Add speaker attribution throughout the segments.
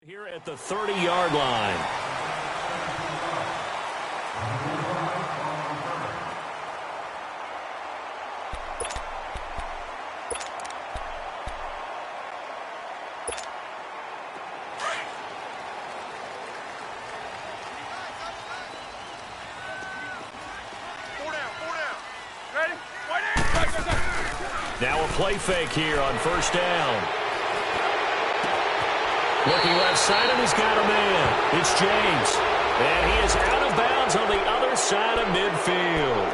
Speaker 1: Here at the 30-yard line. Now a play fake here on first down. Looking left side, and he's got a man. It's James. And he is out of bounds on the other side of midfield.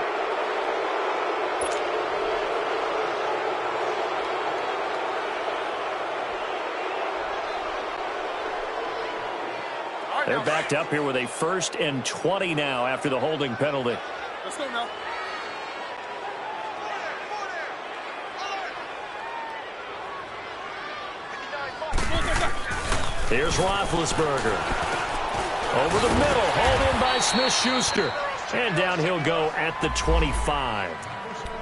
Speaker 1: They're backed up here with a 1st and 20 now after the holding penalty.
Speaker 2: Let's go now.
Speaker 1: Here's Roethlisberger. Over the middle, hauled in by Smith-Schuster. And down he'll go at the 25.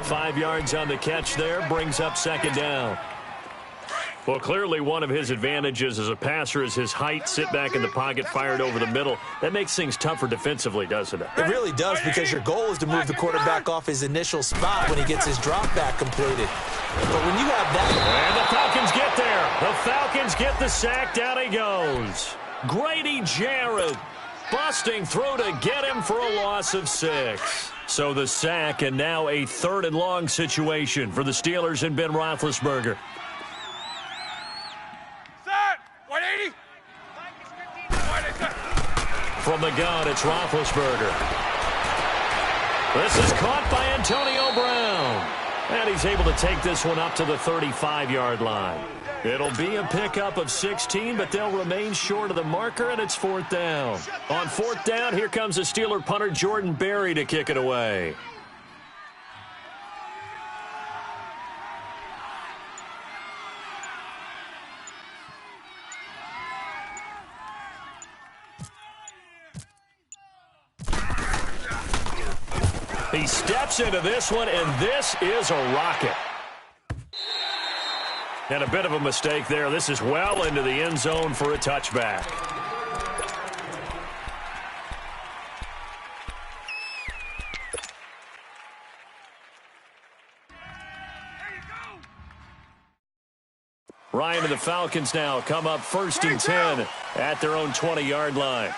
Speaker 1: 5 yards on the catch there, brings up 2nd down. Well, clearly one of his advantages as a passer is his height, sit back in the pocket, fired over the middle. That makes things tougher defensively, doesn't it?
Speaker 3: It really does, because your goal is to move the quarterback off his initial spot when he gets his drop back completed. But when you have that...
Speaker 1: And the Falcons get there. The Falcons get the sack. Down he goes. Grady Jarrett busting through to get him for a loss of 6. So the sack, and now a 3rd and long situation for the Steelers and Ben Roethlisberger. From the gun, it's Roethlisberger. This is caught by Antonio Brown. And he's able to take this one up to the 35-yard line. It'll be a pickup of 16, but they'll remain short of the marker, and it's 4th down. On 4th down, here comes the Steeler punter Jordan Berry to kick it away. He steps into this one, and this is a rocket. And a bit of a mistake there. This is well into the end zone for a touchback. Ryan and the Falcons now come up 1st and 10 at their own 20-yard line.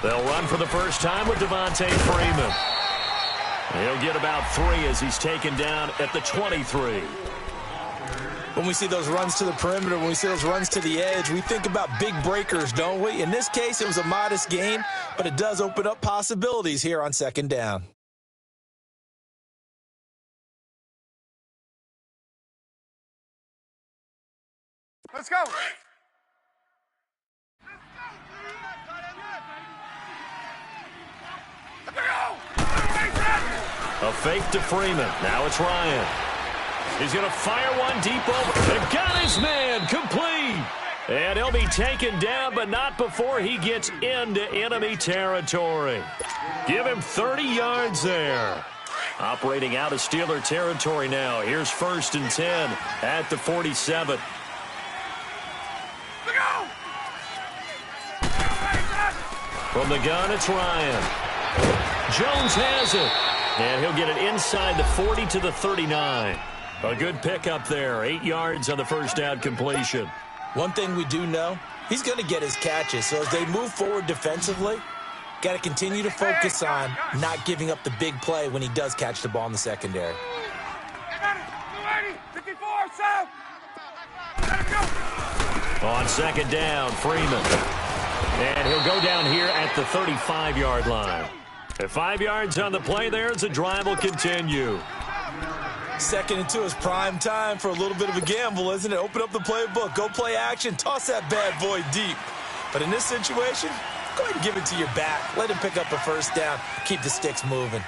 Speaker 1: They'll run for the first time with Devontae Freeman. He'll get about 3 as he's taken down at the 23.
Speaker 3: When we see those runs to the perimeter, when we see those runs to the edge, we think about big breakers, don't we? In this case, it was a modest gain, but it does open up possibilities here on 2nd down.
Speaker 2: Let's go.
Speaker 1: A fake to Freeman. Now it's Ryan. He's going to fire one deep over. They've got his man complete. And he'll be taken down, but not before he gets into enemy territory. Give him 30 yards there. Operating out of Steeler territory now. Here's 1st and 10 at the 47. From the gun, it's Ryan. Jones has it. And he'll get it inside the 40 to the 39. A good pickup there. 8 yards on the first down completion.
Speaker 3: One thing we do know, he's going to get his catches. So as they move forward defensively, got to continue to focus on not giving up the big play when he does catch the ball in the secondary.
Speaker 1: On 2nd down, Freeman. And he'll go down here at the 35-yard line. At 5 yards on the play there, as the drive will continue.
Speaker 3: 2nd and 2 is prime time for a little bit of a gamble, isn't it? Open up the playbook, go play action, toss that bad boy deep. But in this situation, go ahead and give it to your back. Let him pick up a 1st down, keep the sticks moving.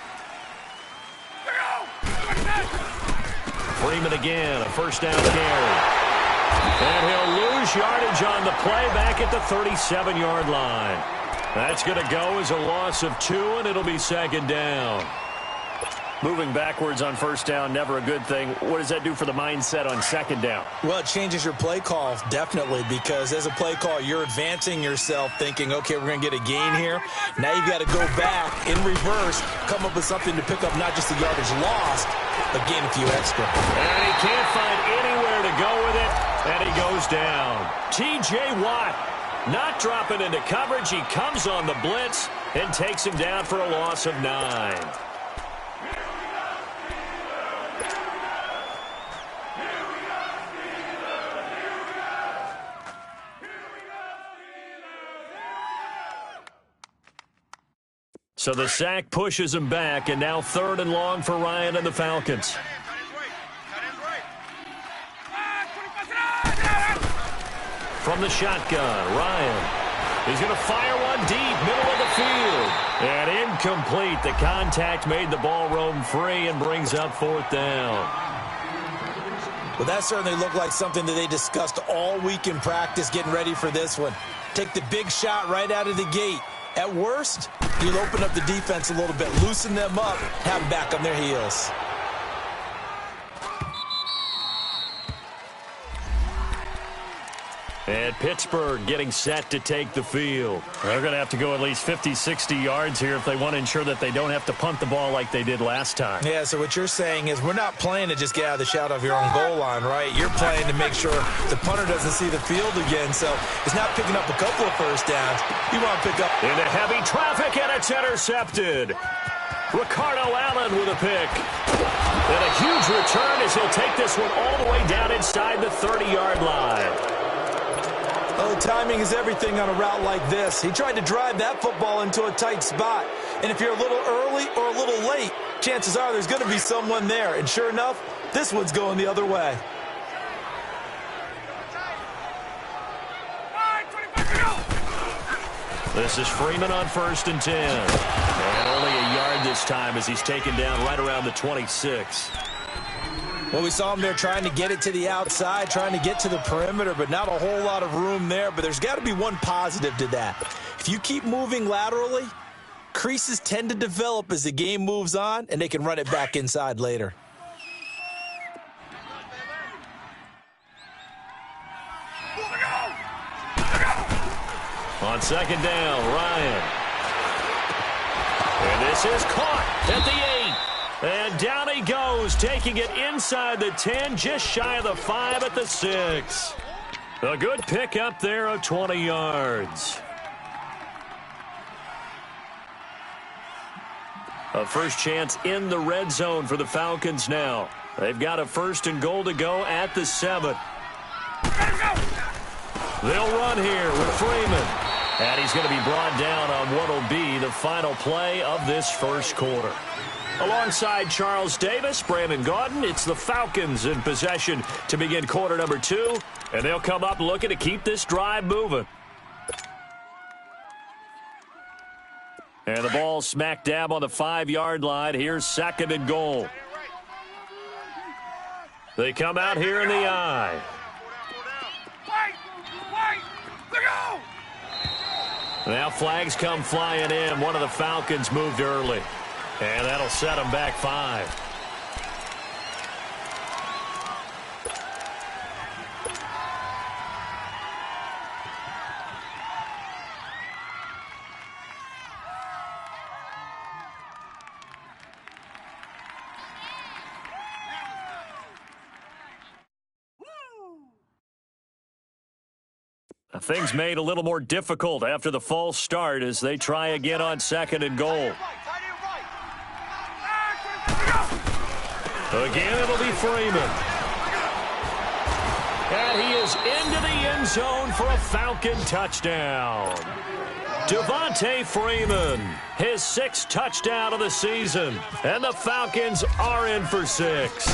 Speaker 1: Freeman again, a 1st down carry. And he'll lose yardage on the play back at the 37-yard line. That's going to go as a loss of 2, and it'll be 2nd down. Moving backwards on first down, never a good thing. What does that do for the mindset on second down?
Speaker 3: Well, it changes your play call, definitely, because as a play call, you're advancing yourself thinking, okay, we're going to get a gain here. Now you've got to go back in reverse, come up with something to pick up not just the yardage lost, but gain a few extra.
Speaker 1: And he can't find anywhere to go with it, and he goes down. T.J. Watt not dropping into coverage. He comes on the blitz and takes him down for a loss of 9. So the sack pushes him back, and now 3rd and long for Ryan and the Falcons. From the shotgun, Ryan. He's going to fire one deep, middle of the field. And incomplete. The contact made the ball roam free and brings up 4th down.
Speaker 3: Well, that certainly looked like something that they discussed all week in practice getting ready for this one. Take the big shot right out of the gate. At worst, you'll open up the defense a little bit, loosen them up, have them back on their heels.
Speaker 1: And Pittsburgh getting set to take the field. They're going to have to go at least 50, 60 yards here if they want to ensure that they don't have to punt the ball like they did last time.
Speaker 3: Yeah, so what you're saying is we're not playing to just get out of the shadow of your own goal line, right? You're playing to make sure the punter doesn't see the field again, so it's not picking up a couple of first downs. You want to pick up...
Speaker 1: Into heavy traffic, and it's intercepted. Ricardo Allen with a pick. And a huge return as he'll take this one all the way down inside the 30-yard line.
Speaker 3: Oh, timing is everything on a route like this. He tried to drive that football into a tight spot. And if you're a little early or a little late, chances are there's going to be someone there. And sure enough, this one's going the other way.
Speaker 1: This is Freeman on 1st and 10. And only a yard this time as he's taken down right around the 26.
Speaker 3: Well, we saw him there trying to get it to the outside, trying to get to the perimeter, but not a whole lot of room there. But there's got to be one positive to that. If you keep moving laterally, creases tend to develop as the game moves on, and they can run it back inside later.
Speaker 1: On 2nd down, Ryan. And this is caught at the 8. And down he goes, taking it inside the 10, just shy of the 5 at the 6. A good pick up there of 20 yards. A first chance in the red zone for the Falcons now. They've got a 1st and goal to go at the 7. They'll run here with Freeman. And he's going to be brought down on what will be the final play of this first quarter. Alongside Charles Davis, Brandon Gaudin, it's the Falcons in possession to begin quarter number 2. And they'll come up looking to keep this drive moving. And the ball smack dab on the 5-yard line. Here's 2nd and goal. They come out here in the I. Now flags come flying in. One of the Falcons moved early. And that'll set them back 5. Things made a little more difficult after the false start as they try again on 2nd and goal. Again, it'll be Freeman. And he is into the end zone for a Falcon touchdown. Devontae Freeman, his 6th touchdown of the season. And the Falcons are in for 6.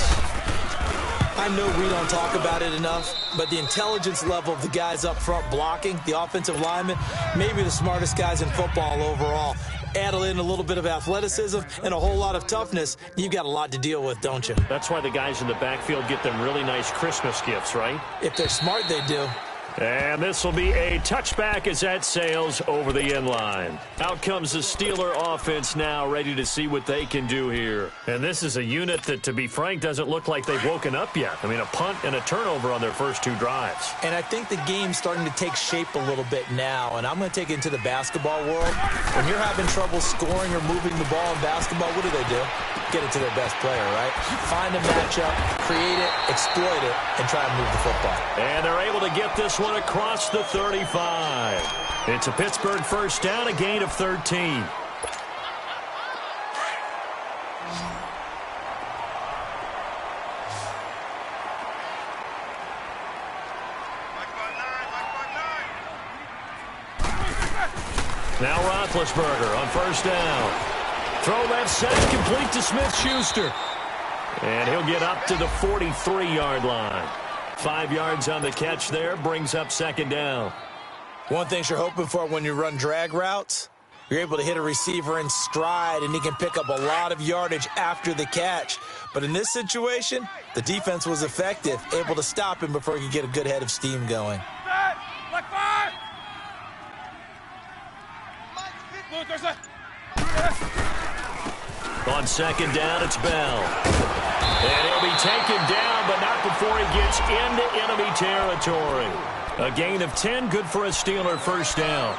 Speaker 3: I know we don't talk about it enough, but the intelligence level of the guys up front blocking, the offensive linemen, maybe the smartest guys in football overall. Add in a little bit of athleticism and a whole lot of toughness, you've got a lot to deal with, don't you?
Speaker 1: That's why the guys in the backfield get them really nice Christmas gifts, right?
Speaker 3: If they're smart, they do.
Speaker 1: And this will be a touchback as that sails over the end line. Out comes the Steeler offense now, ready to see what they can do here. And this is a unit that, to be frank, doesn't look like they've woken up yet. I mean, a punt and a turnover on their first two drives.
Speaker 3: And I think the game's starting to take shape a little bit now, and I'm going to take it into the basketball world. When you're having trouble scoring or moving the ball in basketball, what do? Get it to their best player, right? Find a matchup, create it, exploit it, and try and move the football.
Speaker 1: And they're able to get this one across the 35. It's a Pittsburgh first down, a gain of 13. Now Roethlisberger on first down. Throw left side, complete to Smith-Schuster. And he'll get up to the 43-yard line. 5 yards on the catch there, brings up second down.
Speaker 3: One thing you're hoping for when you run drag routes, you're able to hit a receiver in stride, and he can pick up a lot of yardage after the catch. But in this situation, the defense was effective, able to stop him before he could get a good head of steam going.
Speaker 1: On second down, it's Bell. And he'll be taken down, but not before he gets into enemy territory. A gain of 10, good for a Steeler first down.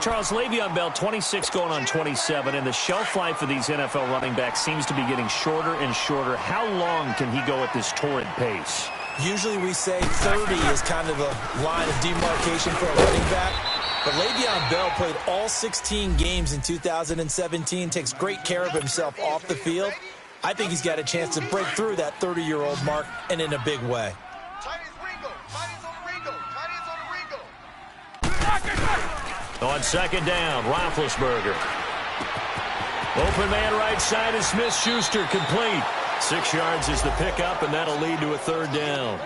Speaker 1: Charles, Le'Veon Bell, 26 going on 27, and the shelf life of these NFL running backs seems to be getting shorter and shorter. How long can he go at this torrid pace?
Speaker 3: Usually we say 30 is kind of a line of demarcation for a running back. But Le'Veon Bell played all 16 games in 2017, takes great care of himself off the field. I think he's got a chance to break through that 30-year-old mark, and in a big way.
Speaker 1: On second down, Roethlisberger. Open man right side is Smith-Schuster, complete. 6 yards is the pickup, and that'll lead to a third down.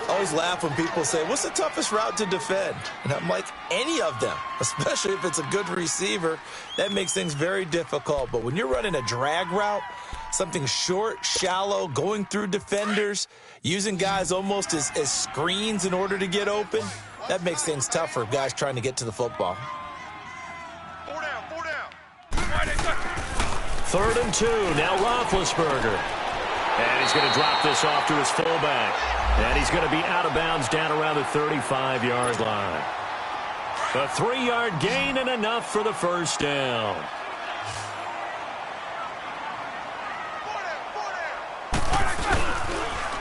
Speaker 3: I always laugh when people say, what's the toughest route to defend? And I'm like, any of them, especially if it's a good receiver. That makes things very difficult. But when you're running a drag route, something short, shallow, going through defenders, using guys almost as screens in order to get open, that makes things tough for guys trying to get to the football.
Speaker 1: 3rd and 2, now Roethlisberger. And he's going to drop this off to his fullback. And he's going to be out of bounds down around the 35-yard line. A 3-yard gain and enough for the first down.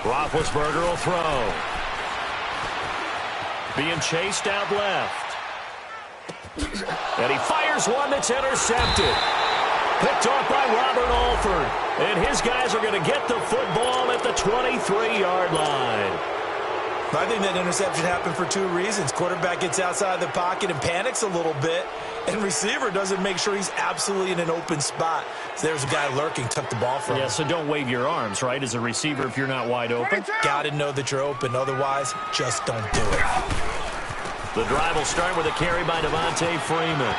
Speaker 1: Roethlisberger will throw. Being chased out left. And he fires one that's intercepted. Picked off by Robert Alford. And his guys are going to get the football at the 23-yard line.
Speaker 3: I think that interception happened for 2 reasons. Quarterback gets outside the pocket and panics a little bit, and receiver doesn't make sure he's absolutely in an open spot. So there's a guy lurking, took the ball from him.
Speaker 1: Yeah, so don't wave your arms, right, as a receiver if you're not wide open.
Speaker 3: Got to know that you're open. Otherwise, just don't do it.
Speaker 1: The drive will start with a carry by Devontae Freeman.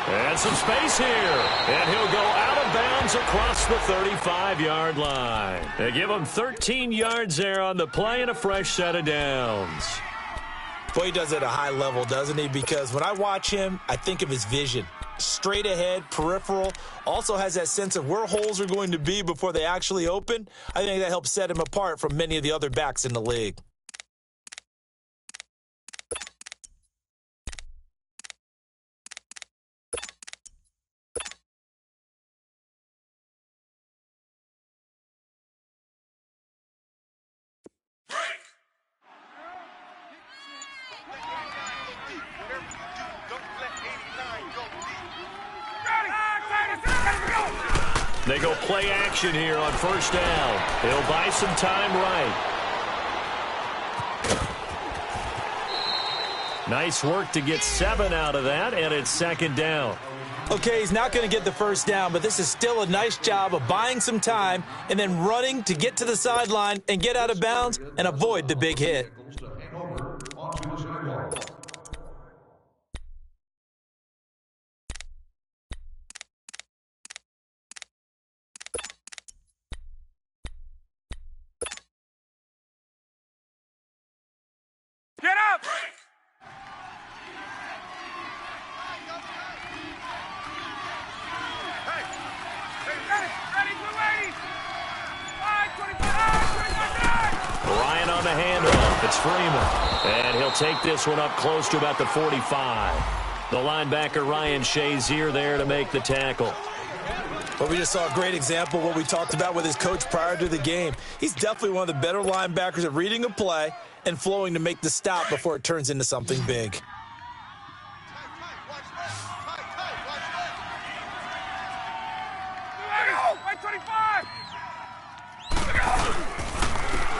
Speaker 1: And some space here. And he'll go out of bounds across the 35-yard line. They give him 13 yards there on the play and a fresh set of downs.
Speaker 3: Boy, he does it at a high level, doesn't he? Because when I watch him, I think of his vision. Straight ahead, peripheral. Also has that sense of where holes are going to be before they actually open. I think that helps set him apart from many of the other backs in the league.
Speaker 1: They go play action here on first down. He'll buy some time right. Nice work to get 7 out of that, and it's second down.
Speaker 3: Okay, he's not going to get the first down, but this is still a nice job of buying some time and then running to get to the sideline and get out of bounds and avoid the big hit.
Speaker 2: Get up!
Speaker 1: handoff. It's Freeman. And he'll take this one up close to about the 45. The linebacker, Ryan Shazier, there to make the tackle.
Speaker 3: Well, we just saw a great example of what we talked about with his coach prior to the game. He's definitely one of the better linebackers at reading a play and flowing to make the stop before it turns into something big.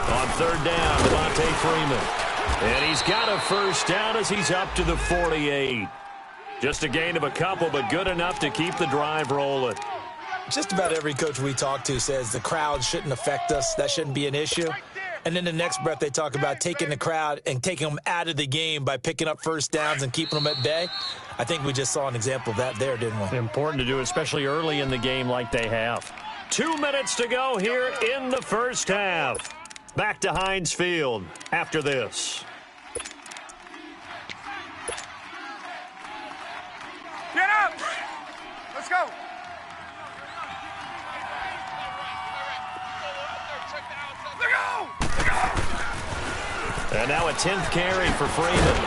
Speaker 1: On third down, Devontae Freeman. And he's got a first down as he's up to the 48. Just a gain of a couple, but good enough to keep the drive rolling.
Speaker 3: Just about every coach we talk to says the crowd shouldn't affect us. That shouldn't be an issue. And then the next breath they talk about taking the crowd and taking them out of the game by picking up first downs and keeping them at bay. I think we just saw an example of that there, didn't we?
Speaker 1: Important to do, especially early in the game like they have. 2 minutes to go here in the first half. Back to Heinz Field after this.
Speaker 2: Get up! Let's go!
Speaker 1: And now a 10th carry for Freeman.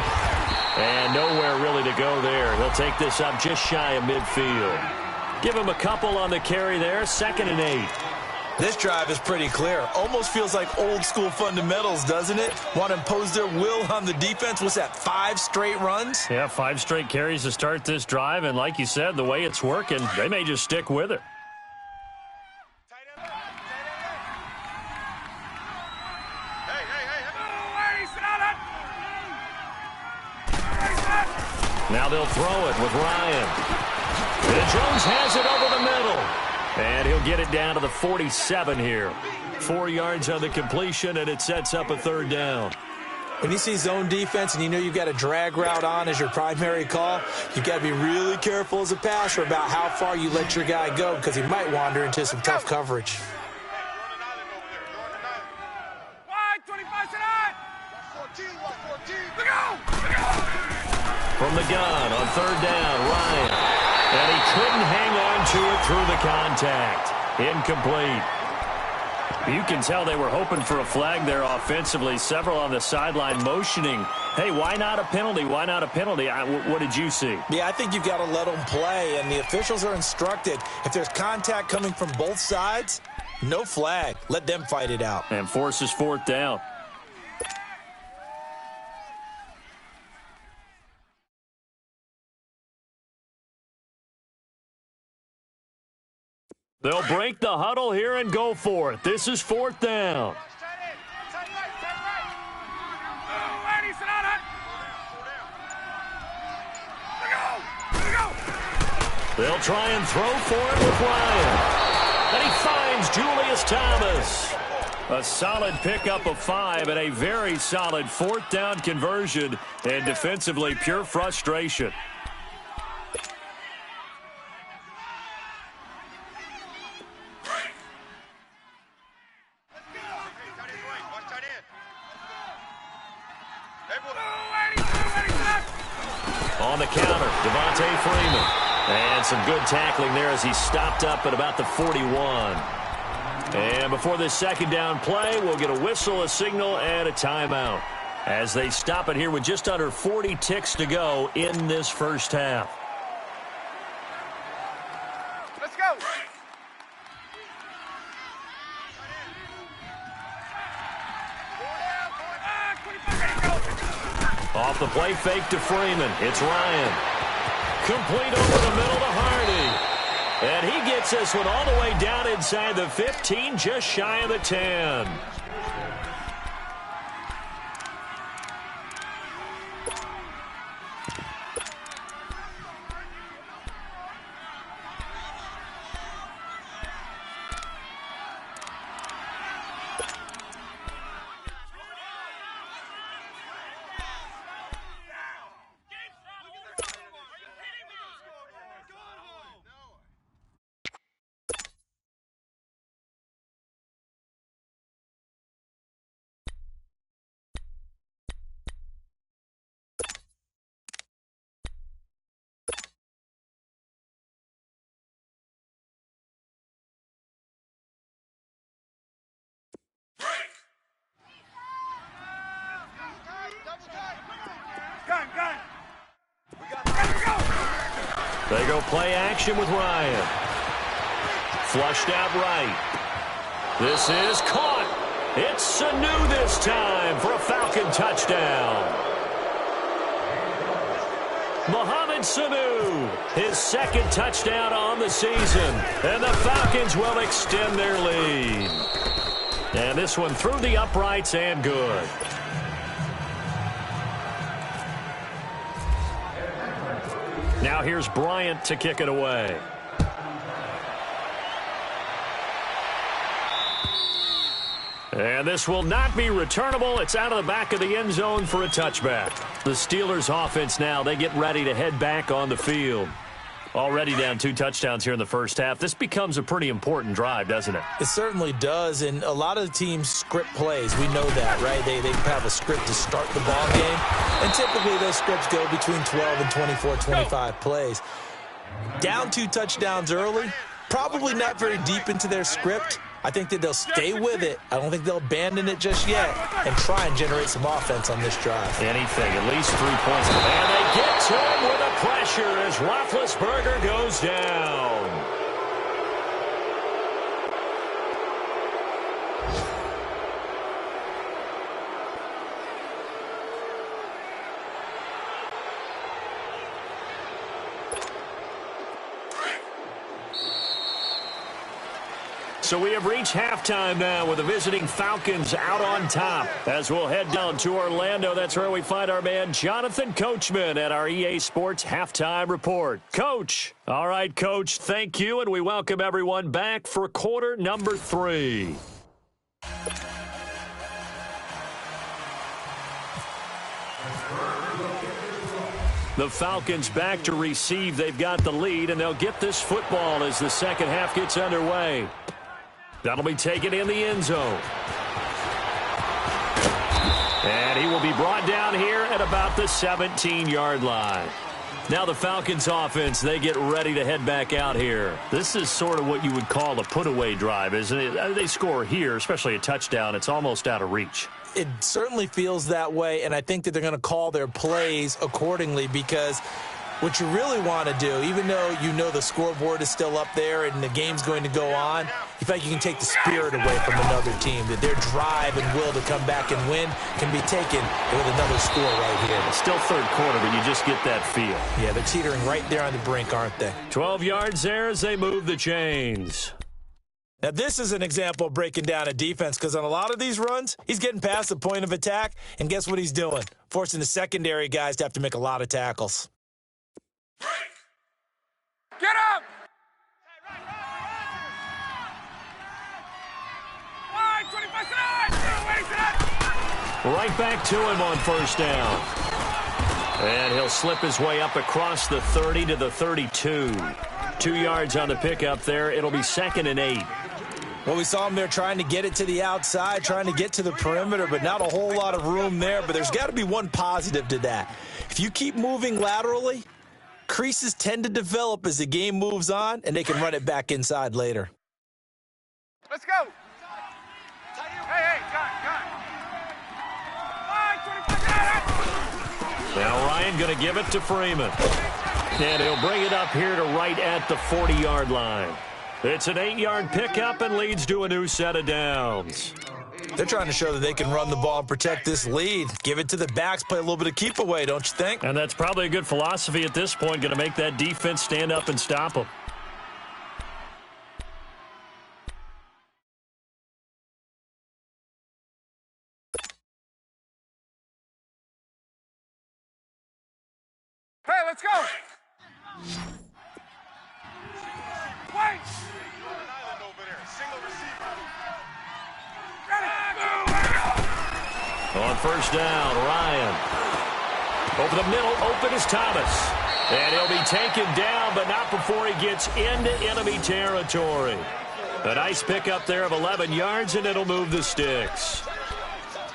Speaker 1: And nowhere really to go there. He'll take this up just shy of midfield. Give him a couple on the carry there. 2nd and 8.
Speaker 3: This drive is pretty clear. Almost feels like old school fundamentals, doesn't it? Want to impose their will on the defense. What's that, 5 straight runs?
Speaker 1: Yeah, 5 straight carries to start this drive. And like you said, the way it's working, they may just stick with it. Now they'll throw it with Ryan. And Jones has it over the middle. And he'll get it down to the 47 here. 4 yards on the completion, and it sets up a 3rd down.
Speaker 3: When you see zone defense and you know you've got a drag route on as your primary call, you've got to be really careful as a passer about how far you let your guy go because he might wander into some tough coverage.
Speaker 1: From the gun on 3rd down, Ryan. And he couldn't hang on to it through the contact. Incomplete. You can tell they were hoping for a flag there offensively. Several on the sideline motioning, hey, why not a penalty? Why not a penalty? What did you see?
Speaker 3: Yeah, I think you've got to let them play, and the officials are instructed. If there's contact coming from both sides, no flag. Let them fight it out.
Speaker 1: And forces 4th down. They'll break the huddle here and go for it. This is 4th down. They'll try and throw for it with Ryan. And he finds Julius Thomas. A solid pickup of 5 and a very solid 4th down conversion. And defensively, pure frustration. On the counter, Devontae Freeman. And some good tackling there as he stopped up at about the 41. And before this 2nd down play, we'll get a whistle, a signal, and a timeout as they stop it here with just under 40 ticks to go in this first half.
Speaker 2: Let's go!
Speaker 1: Off the play fake to Freeman. It's Ryan. Complete over the middle to Hardy. And he gets this one all the way down inside the 15, just shy of the 10. They go play action with Ryan. Flushed out right. This is caught. It's Sanu this time for a Falcon touchdown. Mohamed Sanu, his second touchdown on the season. And the Falcons will extend their lead. And this one through the uprights and good. Now here's Bryant to kick it away. And this will not be returnable. It's out of the back of the end zone for a touchback. The Steelers offense now, they get ready to head back on the field. Already down 2 touchdowns here in the first half. This becomes a pretty important drive, doesn't it?
Speaker 3: It certainly does, and a lot of the teams script plays. We know that, right? They have a script to start the ball game, and typically those scripts go between 12 and 24, 25 plays. Down 2 touchdowns early, probably not very deep into their script. I think that they'll stay with it. I don't think they'll abandon it just yet and try and generate some offense on this drive.
Speaker 1: Anything, at least 3 points. And they get to him with a pressure as Roethlisberger goes down. So we have reached halftime now with the visiting Falcons out on top. As we'll head down to Orlando, that's where we find our man Jonathan Coachman at our EA Sports Halftime Report. Coach. All right, Coach, thank you, and we welcome everyone back for quarter number 3. The Falcons back to receive. They've got the lead, and they'll get this football as the second half gets underway. That'll be taken in the end zone. And he will be brought down here at about the 17-yard line. Now the Falcons offense, they get ready to head back out here. This is sort of what you would call a put-away drive, isn't it? They score here, especially a touchdown. It's almost out of reach.
Speaker 3: It certainly feels that way, and I think that they're going to call their plays accordingly because what you really want to do, even though you know the scoreboard is still up there and the game's going to go on, you feel like you can take the spirit away from another team, that their drive and will to come back and win can be taken with another score right here.
Speaker 1: It's still third quarter, but you just get that feel.
Speaker 3: Yeah, they're teetering right there on the brink, aren't they?
Speaker 1: 12 yards there as they move the chains.
Speaker 3: Now, this is an example of breaking down a defense because on a lot of these runs, he's getting past the point of attack, and guess what he's doing? Forcing the secondary guys to have to make a lot of tackles.
Speaker 2: Get up!
Speaker 1: Right back to him on first down. And he'll slip his way up across the 30 to the 32. 2 yards on the pickup there. It'll be 2nd and 8.
Speaker 3: Well, we saw him there trying to get it to the outside, trying to get to the perimeter, but not a whole lot of room there. But there's got to be one positive to that. If you keep moving laterally, creases tend to develop as the game moves on, and they can run it back inside later.
Speaker 2: Let's go. Hey, got.
Speaker 1: Now Ryan going to give it to Freeman. And he'll bring it up here to right at the 40-yard line. It's an 8-yard pickup and leads to a new set of downs.
Speaker 3: They're trying to show that they can run the ball and protect this lead. Give it to the backs, play a little bit of keep away, don't you think?
Speaker 1: And that's probably a good philosophy at this point, going to make that defense stand up and stop them.
Speaker 2: Hey, let's go. Wait.
Speaker 1: On first down, Ryan. Over the middle, open is Thomas. And he'll be taken down, but not before he gets into enemy territory. A nice pickup there of 11 yards, and it'll move the sticks.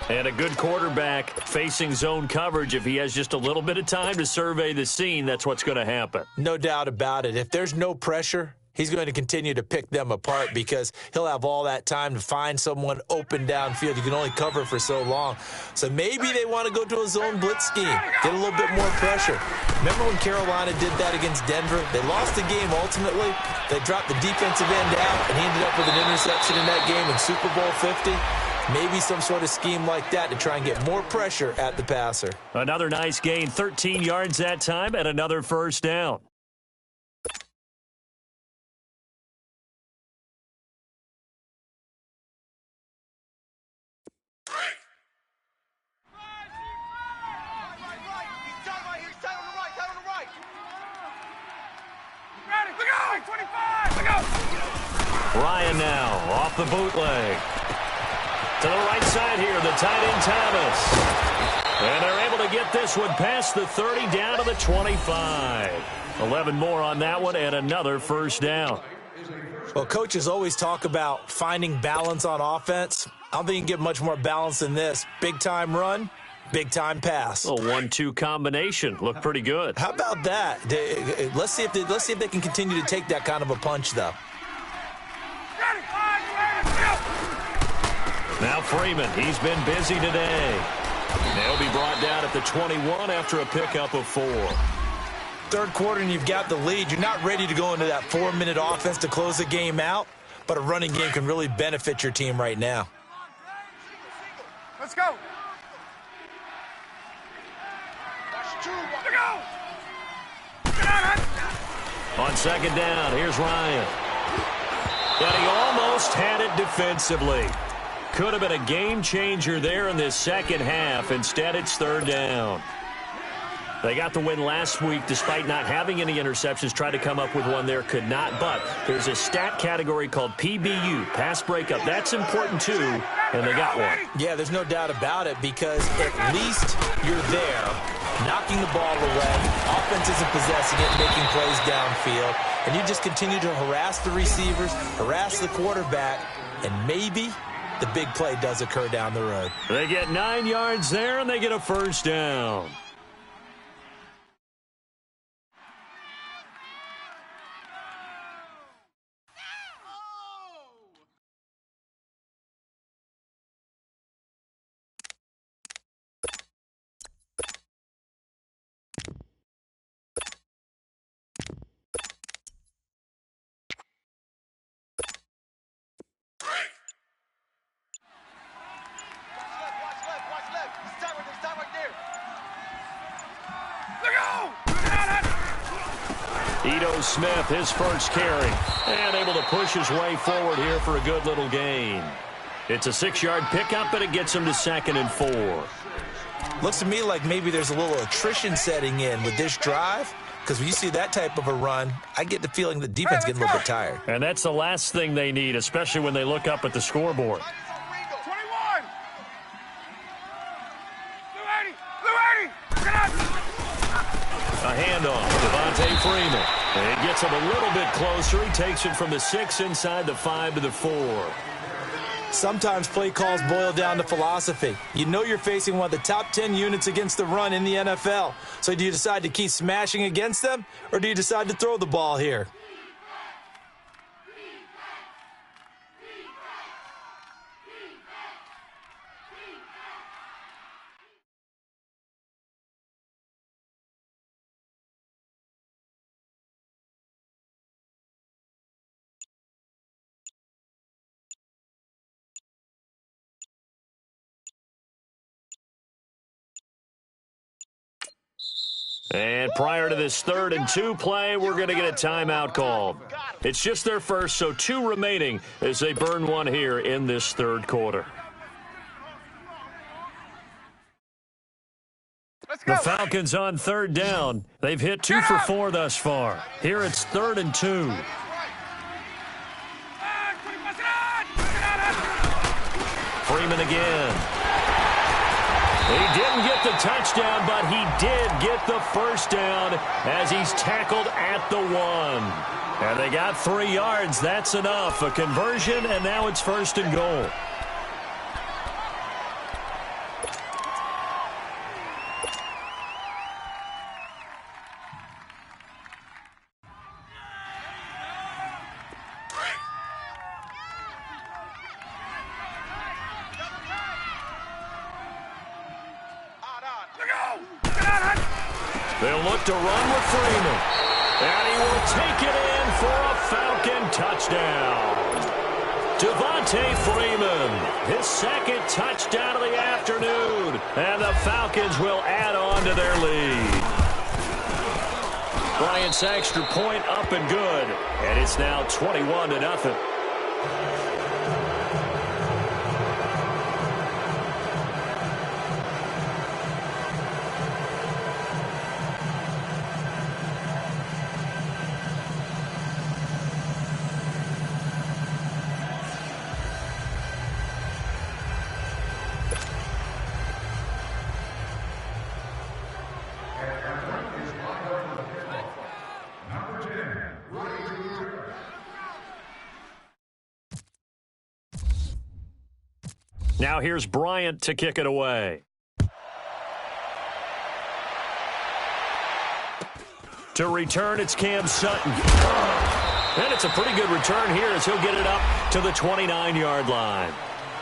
Speaker 1: And a good quarterback facing zone coverage. If he has just a little bit of time to survey the scene, that's what's going to happen.
Speaker 3: No doubt about it. If there's no pressure, he's going to continue to pick them apart because he'll have all that time to find someone open downfield. You can only cover for so long. So maybe they want to go to a zone blitz scheme, get a little bit more pressure. Remember when Carolina did that against Denver? They lost the game ultimately. They dropped the defensive end out, and he ended up with an interception in that game in Super Bowl 50. Maybe some sort of scheme like that to try and get more pressure at the passer.
Speaker 1: Another nice gain, 13 yards that time, and another first down. Ryan now off the bootleg. To the right side here, the tight end Thomas. And they're able to get this one past the 30 down to the 25. 11 more on that one and another first down.
Speaker 3: Well, coaches always talk about finding balance on offense. I don't think you can get much more balance than this. Big-time run, big-time pass.
Speaker 1: A 1-2 combination. Looked pretty good.
Speaker 3: How about that? Let's see if they can continue to take that kind of a punch, though.
Speaker 1: Now Freeman, he's been busy today. They'll be brought down at the 21 after a pickup of 4.
Speaker 3: Third quarter and you've got the lead. You're not ready to go into that 4-minute offense to close the game out, but a running game can really benefit your team right now.
Speaker 2: Let's go.
Speaker 1: On second down, here's Ryan. But he almost had it defensively. Could have been a game changer there in this second half. Instead, it's third down. They got the win last week despite not having any interceptions. Tried to come up with one there, could not. But there's a stat category called PBU, pass breakup. That's important too, and they got one.
Speaker 3: Yeah, there's no doubt about it because at least you're there, knocking the ball away. Offense isn't possessing it, making plays downfield. And you just continue to harass the receivers, harass the quarterback, and maybe the big play does occur down the road.
Speaker 1: They get 9 yards there, and they get a first down. Smith, his first carry, and able to push his way forward here for a good little gain. It's a 6-yard pickup, but it gets him to 2nd and 4.
Speaker 3: Looks to me like maybe there's a little attrition setting in with this drive, because when you see that type of a run, I get the feeling the defense getting a little bit tired.
Speaker 1: And that's the last thing they need, especially when they look up at the scoreboard.
Speaker 2: 21! Blue 80! Get out!
Speaker 1: A handoff, Devontae Freeman. And he gets him a little bit closer. He takes it from the 6 inside the 5 to the 4.
Speaker 3: Sometimes play calls boil down to philosophy. You know you're facing one of the top 10 units against the run in the NFL. So do you decide to keep smashing against them, or do you decide to throw the ball here?
Speaker 1: And prior to this 3rd and 2 play, we're going to get a timeout called. It's just their first, so 2 remaining as they burn one here in this 3rd quarter. The Falcons on 3rd down. They've hit 2 for 4 thus far. Here it's 3rd and 2. Freeman again. He didn't get the touchdown, but he did get the first down as he's tackled at the 1. And they got 3 yards. That's enough. A conversion, and now it's 1st and goal. They'll look to run with Freeman. And he will take it in for a Falcon touchdown. Devontae Freeman, his second touchdown of the afternoon. And the Falcons will add on to their lead. Bryant's extra point up and good. And it's now 21-0. Now here's Bryant to kick it away. To return, it's Cam Sutton. And it's a pretty good return here as he'll get it up to the 29-yard line.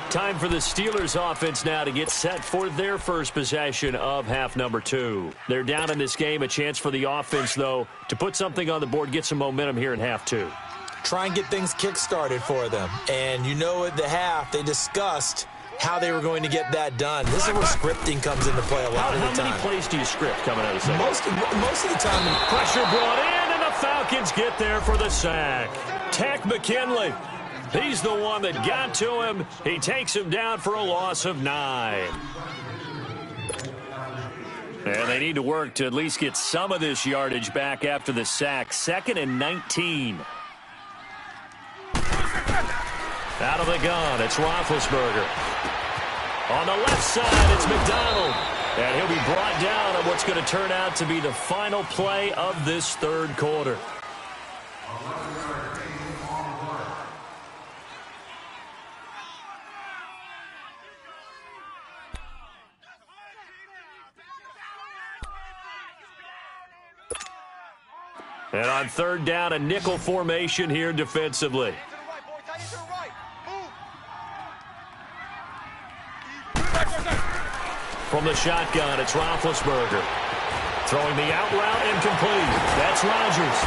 Speaker 1: Time for the Steelers offense now to get set for their first possession of half number 2. They're down in this game. A chance for the offense, though, to put something on the board, get some momentum here in half 2.
Speaker 3: Try and get things kick-started for them. And you know at the half, they discussed how they were going to get that done. This is where scripting comes into play a lot of the time.
Speaker 1: How many plays do you script coming out of the second?
Speaker 3: Most of the time.
Speaker 1: Pressure brought in, and the Falcons get there for the sack. Tech McKinley. He's the one that got to him. He takes him down for a loss of 9. And they need to work to at least get some of this yardage back after the sack. 2nd and 19. Out of the gun, it's Roethlisberger. On the left side, it's McDonald. And he'll be brought down on what's going to turn out to be the final play of this third quarter. And on third down, a nickel formation here defensively. From the shotgun, it's Roethlisberger. Throwing the out route incomplete. That's Rodgers.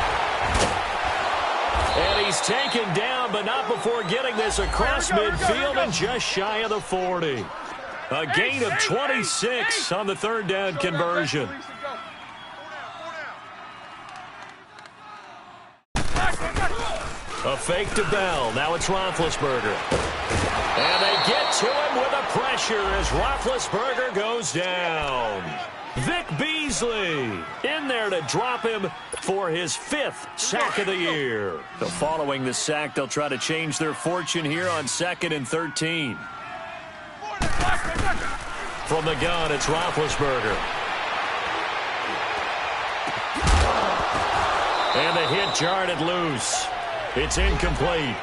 Speaker 1: And he's taken down, but not before getting this across midfield and just shy of the 40. A gain of 26 on the third down conversion. A fake to Bell. Now it's Roethlisberger. And they get to him with a pressure as Roethlisberger goes down. Vic Beasley in there to drop him for his 5th sack of the year. So following the sack, they'll try to change their fortune here on 2nd and 13. From the gun, it's Roethlisberger. And the hit jarred it loose. It's incomplete.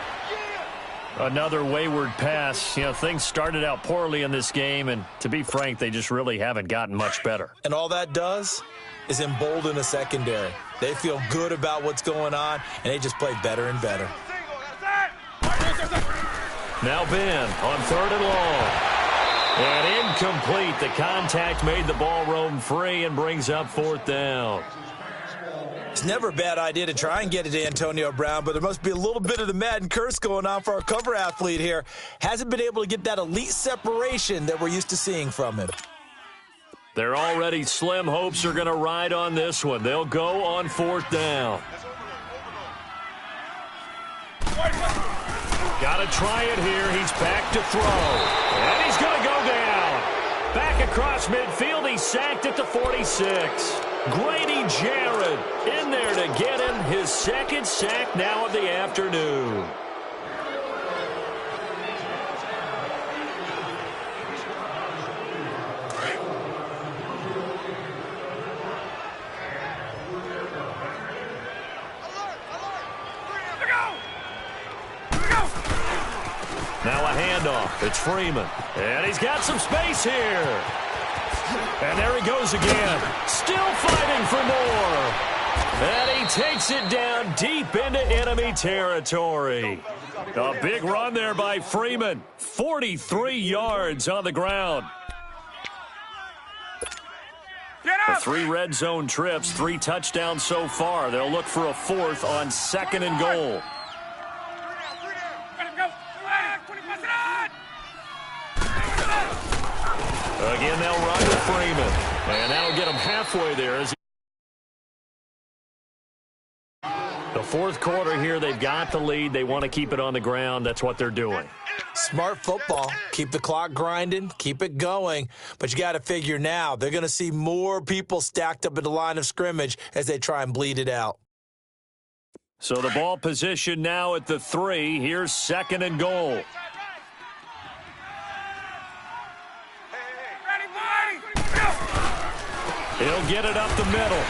Speaker 1: Another wayward pass. You know, things started out poorly in this game, and to be frank, they just really haven't gotten much better.
Speaker 3: And all that does is embolden a secondary. They feel good about what's going on, and they just play better and better.
Speaker 1: Now Ben on 3rd and long. And incomplete. The contact made the ball roam free and brings up 4th down.
Speaker 3: It's never a bad idea to try and get it to Antonio Brown, but there must be a little bit of the Madden curse going on for our cover athlete here. Hasn't been able to get that elite separation that we're used to seeing from him.
Speaker 1: They're already slim hopes are going to ride on this one. They'll go on 4th down. Got to try it here. He's back to throw. And he's going to go down. Back across midfield. He's sacked at the 46. Grady Jarrett in there to get him his 2nd sack now of the afternoon. Now a handoff. It's Freeman. And he's got some space here. And there he goes again. Still fighting for more. And he takes it down deep into enemy territory. A big run there by Freeman. 43 yards on the ground. The 3 red zone trips, 3 touchdowns so far. They'll look for a 4th on 2nd and goal. Again, they'll run to Freeman. And that'll get them halfway there. As the 4th quarter here, they've got the lead. They want to keep it on the ground. That's what they're doing.
Speaker 3: Smart football. Keep the clock grinding. Keep it going. But you got to figure now they're going to see more people stacked up at the line of scrimmage as they try and bleed it out.
Speaker 1: So the ball position now at the 3. Here's 2nd and goal. He'll get it up the middle.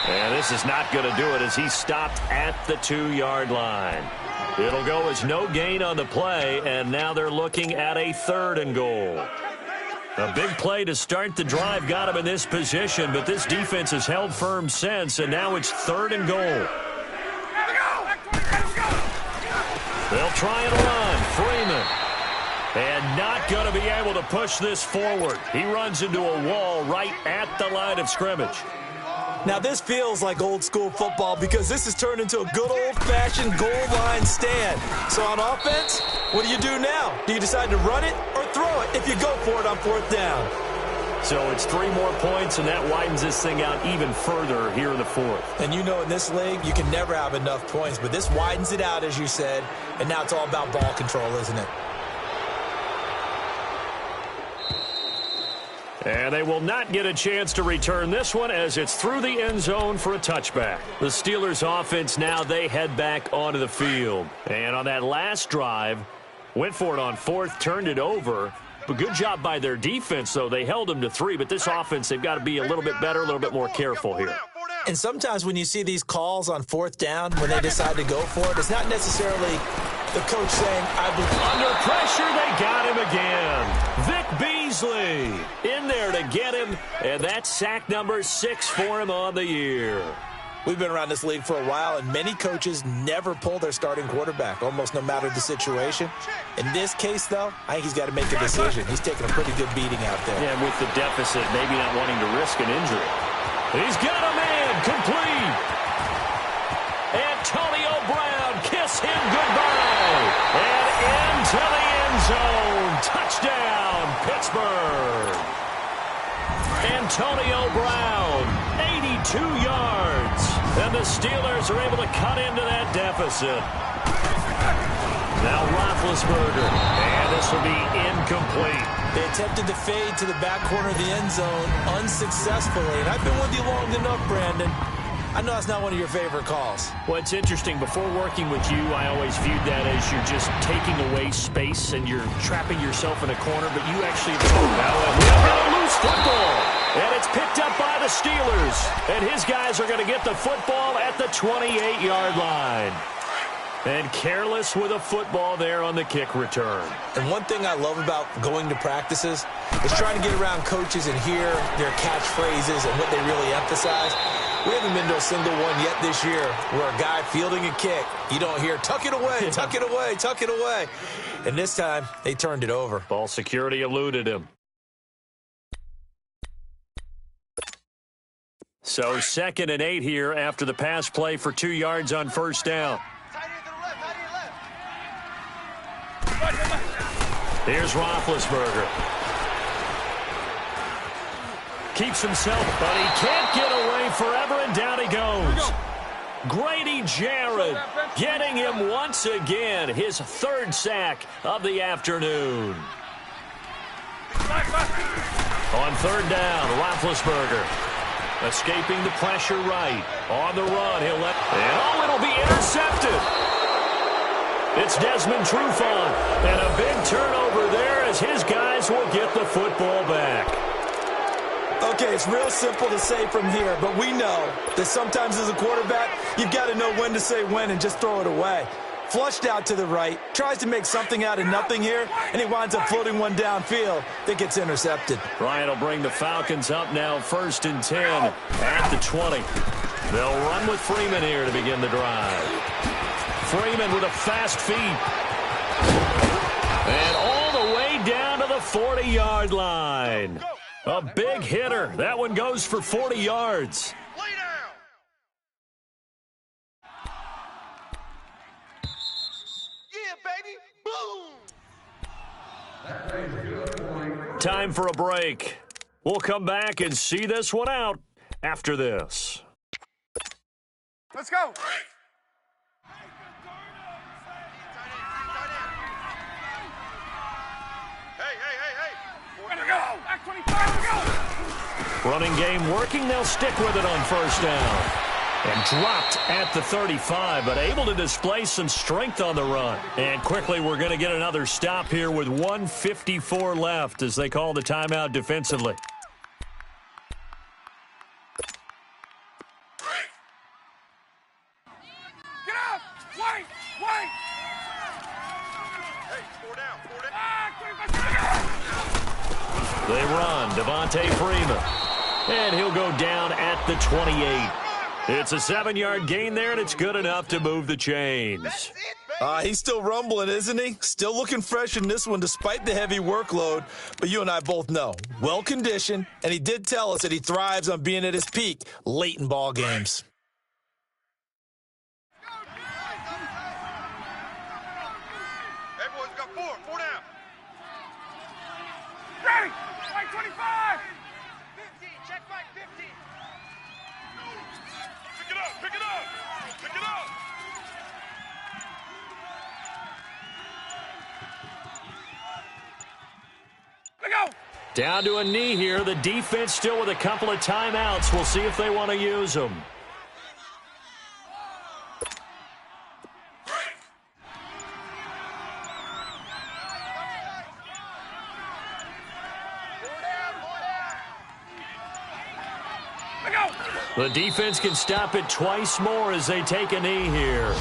Speaker 1: And this is not going to do it as he stopped at the 2-yard line. It'll go as no gain on the play, and now they're looking at a 3rd and goal. A big play to start the drive got him in this position, but this defense has held firm since, and now it's 3rd and goal. They'll try and run. Freeman. And not going to be able to push this forward. He runs into a wall right at the line of scrimmage.
Speaker 3: Now, this feels like old-school football because this has turned into a good old-fashioned goal line stand. So on offense, what do you do now? Do you decide to run it or throw it if you go for it on 4th down?
Speaker 1: So it's 3 more points, and that widens this thing out even further here in the 4th.
Speaker 3: And you know in this league, you can never have enough points, but this widens it out, as you said, and now it's all about ball control, isn't it?
Speaker 1: And they will not get a chance to return this one as it's through the end zone for a touchback. The Steelers offense now, they head back onto the field. And on that last drive, went for it on 4th, turned it over. But good job by their defense, though. They held them to 3, but this offense, they've got to be a little bit better, a little bit more careful here.
Speaker 3: And sometimes when you see these calls on 4th down, when they decide to go for it, it's not necessarily the coach saying, I believe.
Speaker 1: Under pressure, they got him again. Vic Beasley in there to get him, and that's sack number 6 for him on the year.
Speaker 3: We've been around this league for a while, and many coaches never pull their starting quarterback, almost no matter the situation. In this case, though, I think he's got to make a decision. He's taking a pretty good beating out there.
Speaker 1: Yeah, with the deficit, maybe not wanting to risk an injury. He's got a man complete. Antonio Brown, kiss him goodbye. And into the end zone. Touchdown, Pittsburgh. Antonio Brown, 82 yards. And the Steelers are able to cut into that deficit. Now Roethlisberger. And this will be incomplete.
Speaker 3: They attempted to fade to the back corner of the end zone unsuccessfully. And I've been with you long enough, Brandon. I know that's not one of your favorite calls.
Speaker 1: Well, it's interesting. Before working with you, I always viewed that as you're just taking away space and you're trapping yourself in a corner, but you actually now got a loose football. And it's picked up by the Steelers. And his guys are going to get the football at the 28-yard line. And careless with a football there on the kick return.
Speaker 3: And one thing I love about going to practices is trying to get around coaches and hear their catchphrases and what they really emphasize. We haven't been to a single one yet this year where a guy fielding a kick, you don't hear, tuck it away, tuck it away, tuck it away. And this time, they turned it over.
Speaker 1: Ball security eluded him. So 2nd and 8 here after the pass play for 2 yards on 1st down. Here's Roethlisberger. Keeps himself, but he can't get away forever, and down he goes. Grady Jarrett getting him once again, his 3rd sack of the afternoon. On 3rd down, Roethlisberger escaping the pressure right. On the run, he'll let, and it'll be intercepted. It's Desmond Trufant, and a big turnover there as his guys will get the football back.
Speaker 3: Okay, it's real simple to say from here, but we know that sometimes as a quarterback, you've got to know when to say when and just throw it away. Flushed out to the right, tries to make something out of nothing here, and he winds up floating one downfield that gets intercepted.
Speaker 1: Bryant will bring the Falcons up now 1st and 10 at the 20. They'll run with Freeman here to begin the drive. Freeman with a fast feet. And all the way down to the 40-yard line. A big hitter. That one goes for 40 yards.
Speaker 2: Lay down. Yeah, baby. Boom.
Speaker 1: Time for a break. We'll come back and see this one out after this.
Speaker 2: Let's go. Hey. Go. Back 25, go.
Speaker 1: Running game working. They'll stick with it on first down. And dropped at the 35, but able to display some strength on the run. And quickly, we're going to get another stop here with 1:54 left as they call the timeout defensively.
Speaker 2: Get up. Wait. Hey, 4 down.
Speaker 1: They run. Devontae Freeman. And he'll go down at the 28. It's a 7-yard gain there, and it's good enough to move the chains.
Speaker 3: He's still rumbling, isn't he? Still looking fresh in this one despite the heavy workload. But you and I both know, well-conditioned, and he did tell us that he thrives on being at his peak late in ball games.
Speaker 2: Hey, boys, got 4 down. Ready. Right 25. 15. Check right 15. Pick it up. Let go.
Speaker 1: Down to a knee here. The defense still with a couple of timeouts. We'll see if they want to use them. The defense can stop it twice more as they take a knee here.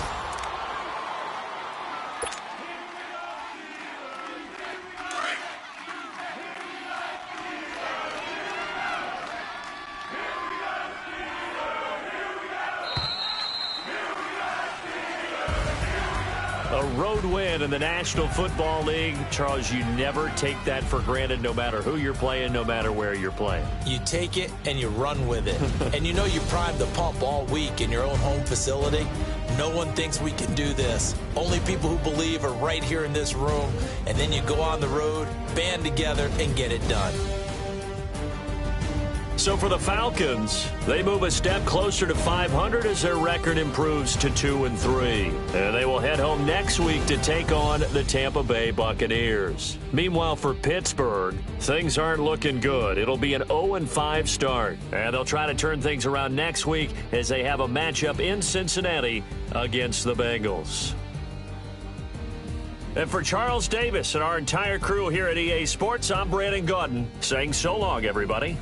Speaker 1: A road win in the National Football League. Charles, you never take that for granted no matter who you're playing, no matter where you're playing.
Speaker 3: You take it and you run with it. And you know you primed the pump all week in your own home facility. No one thinks we can do this. Only people who believe are right here in this room. And then you go on the road, band together, and get it done.
Speaker 1: So for the Falcons, they move a step closer to 500 as their record improves to 2-3. And they will head home next week to take on the Tampa Bay Buccaneers. Meanwhile, for Pittsburgh, things aren't looking good. It'll be an 0-5 start. And they'll try to turn things around next week as they have a matchup in Cincinnati against the Bengals. And for Charles Davis and our entire crew here at EA Sports, I'm Brandon Gaudin saying so long, everybody.